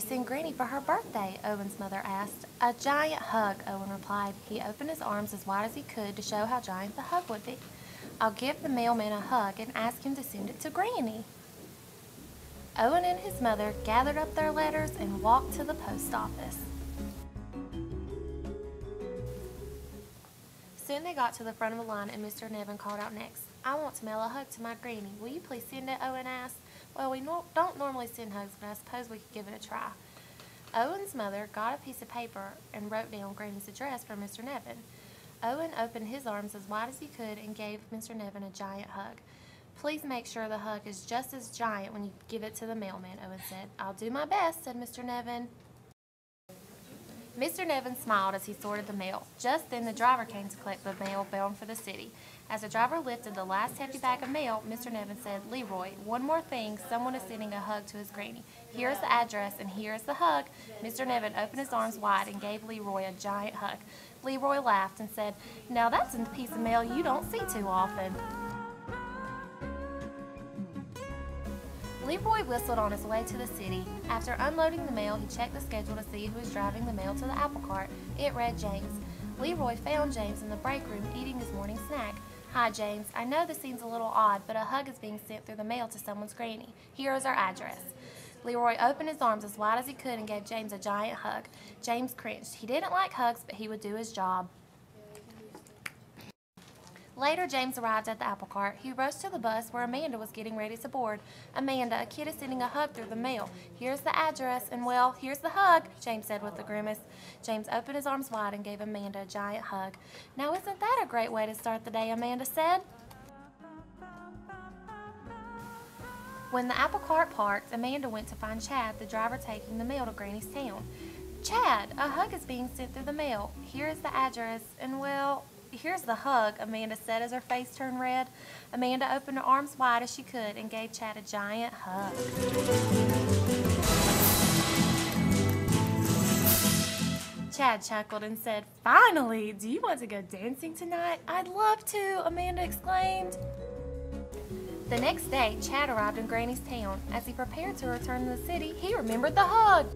send Granny for her birthday?" Owen's mother asked. "A giant hug," Owen replied. He opened his arms as wide as he could to show how giant the hug would be. "I'll give the mailman a hug and ask him to send it to Granny." Owen and his mother gathered up their letters and walked to the post office. Soon they got to the front of the line and Mr. Nevin called out next. "I want to mail a hug to my Granny. Will you please send it?" Owen asked. "Well, we don't normally send hugs, but I suppose we could give it a try." Owen's mother got a piece of paper and wrote down Granny's address for Mr. Nevin. Owen opened his arms as wide as he could and gave Mr. Nevin a giant hug. "Please make sure the hug is just as giant when you give it to the mailman," Owen said. "I'll do my best," said Mr. Nevin. Mr. Nevin smiled as he sorted the mail. Just then the driver came to collect the mail bound for the city. As the driver lifted the last heavy bag of mail, Mr. Nevin said, "Leroy, one more thing. Someone is sending a hug to his Granny. Here is the address and here is the hug." Mr. Nevin opened his arms wide and gave Leroy a giant hug. Leroy laughed and said, "Now that's a piece of mail you don't see too often." Leroy whistled on his way to the city. After unloading the mail, he checked the schedule to see who was driving the mail to the apple cart. It read James. Leroy found James in the break room eating his morning snack. "Hi, James. I know this seems a little odd, but a hug is being sent through the mail to someone's Granny. Here is our address." Leroy opened his arms as wide as he could and gave James a giant hug. James cringed. He didn't like hugs, but he would do his job. Later, James arrived at the apple cart. He raced to the bus where Amanda was getting ready to board. "Amanda, a kid is sending a hug through the mail. Here's the address, and well, here's the hug," James said with a grimace. James opened his arms wide and gave Amanda a giant hug. "Now isn't that a great way to start the day?" Amanda said. When the apple cart parked, Amanda went to find Chad, the driver taking the mail to Granny's town. "Chad, a hug is being sent through the mail. Here is the address, and well, here's the hug," Amanda said as her face turned red. Amanda opened her arms wide as she could and gave Chad a giant hug. Chad chuckled and said, "Finally! Do you want to go dancing tonight?" "I'd love to," Amanda exclaimed. The next day, Chad arrived in Granny's town. As he prepared to return to the city, he remembered the hug.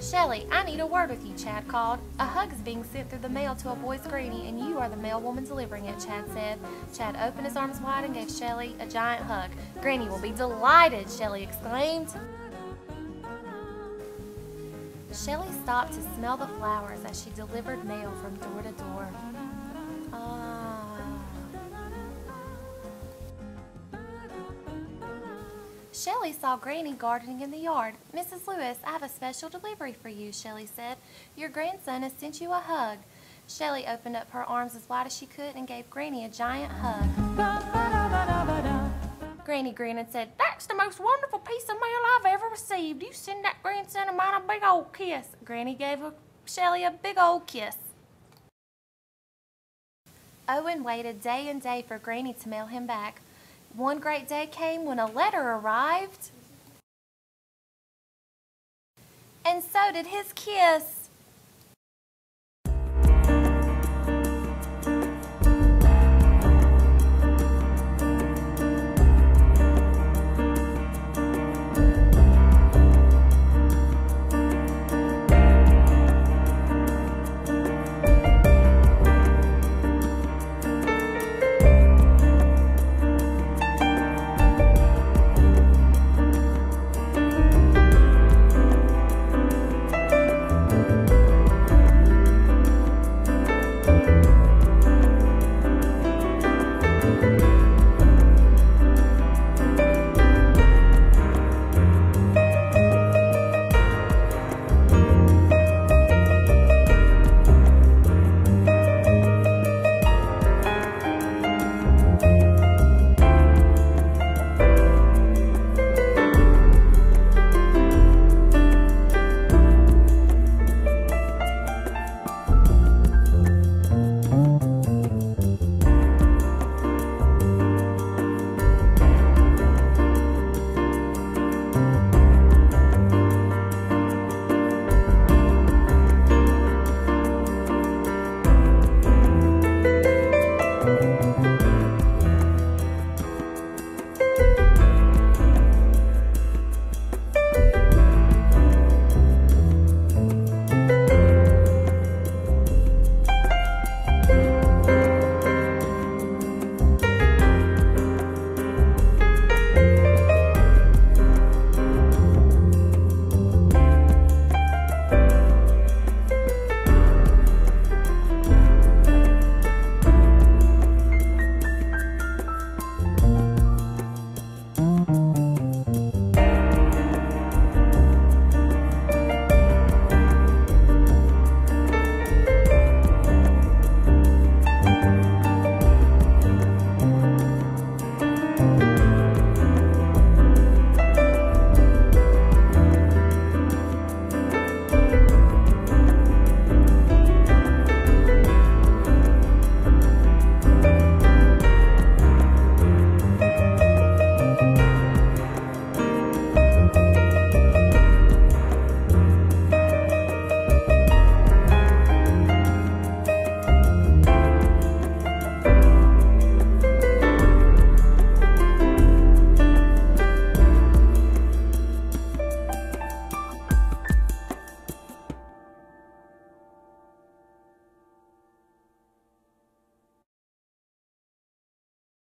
"Shelly, I need a word with you," Chad called. "A hug is being sent through the mail to a boy's Granny, and you are the mailwoman delivering it," Chad said. Chad opened his arms wide and gave Shelly a giant hug. "Granny will be delighted," Shelly exclaimed. Shelly stopped to smell the flowers as she delivered mail from door to door. Shelly saw Granny gardening in the yard. "Mrs. Lewis, I have a special delivery for you," Shelly said. "Your grandson has sent you a hug." Shelly opened up her arms as wide as she could and gave Granny a giant hug. Granny grinned and said, "That's the most wonderful piece of mail I've ever received. You send that grandson of mine a big old kiss." Granny gave Shelly a big old kiss. Owen waited day and day for Granny to mail him back. One great day came when a letter arrived. And so did his kiss.